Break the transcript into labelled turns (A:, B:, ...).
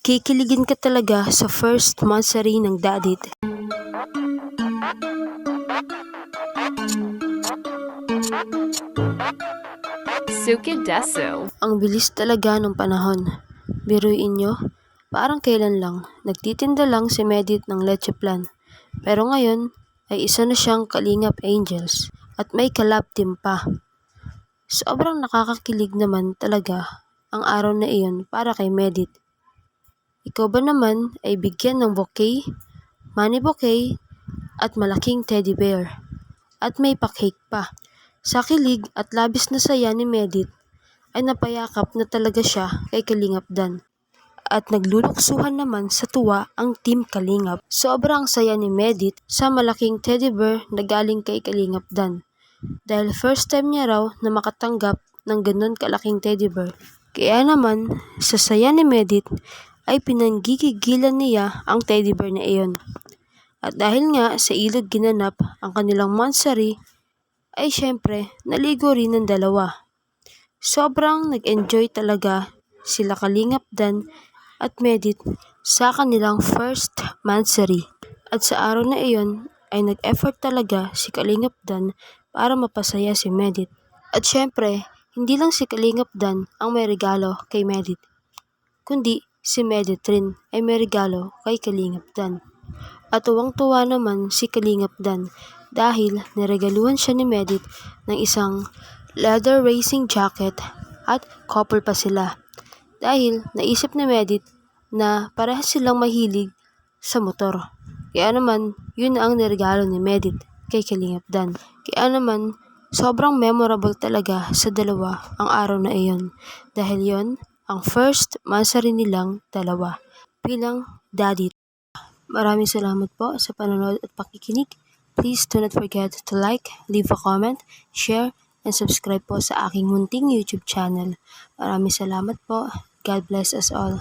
A: Kikiligin ka talaga sa first monthsary ng Dadit.
B: Suki Desu.
A: Ang bilis talaga ng panahon. Biruin nyo, parang kailan lang, nagtitinda lang si Medit ng leche plan. Pero ngayon, ay isa na siyang Kalingap Angels at may collab team pa. Sobrang nakakakilig naman talaga ang araw na iyon para kay Medit. Ikaw ba naman ay bigyan ng bouquet, money bouquet, at malaking teddy bear. At may pa-cake pa. Sa kilig at labis na saya ni Medit, ay napayakap na talaga siya kay Kalingap Dan. At nagluluksuhan naman sa tuwa ang Team Kalingap. Sobrang saya ni Medit sa malaking teddy bear na galing kay Kalingap Dan. Dahil first time niya raw na makatanggap ng ganun kalaking teddy bear. Kaya naman, sa saya ni Medit, ay pinanggigigilan niya ang teddy bear na iyon. At dahil nga sa ilog ginanap ang kanilang monthsary, ay syempre naligo rin ng dalawa. Sobrang nag-enjoy talaga sila Kalingap Dan at Medit sa kanilang first monthsary. At sa araw na iyon ay nag-effort talaga si Kalingap Dan para mapasaya si Medit. At syempre, hindi lang si Kalingap Dan ang may regalo kay Medit, kundi si Medit rin ay may regalo kay Kalingap Dan. At tuwang-tuwa naman si Kalingap Dan dahil niregaluhan siya ni Medit ng isang leather racing jacket at couple pa sila. Dahil naisip ni Medit na parehas silang mahilig sa motor. Kaya naman, yun ang niregalo ni Medit kay Kalingap Dan. Kaya naman, sobrang memorable talaga sa dalawa ang araw na iyon. Dahil yon ang first monthsary nilang dalawa bilang Dadit. Maraming salamat po sa panonood at pakikinig. Please do not forget to like, leave a comment, share, and subscribe po sa aking munting YouTube channel. Maraming salamat po. God bless us all.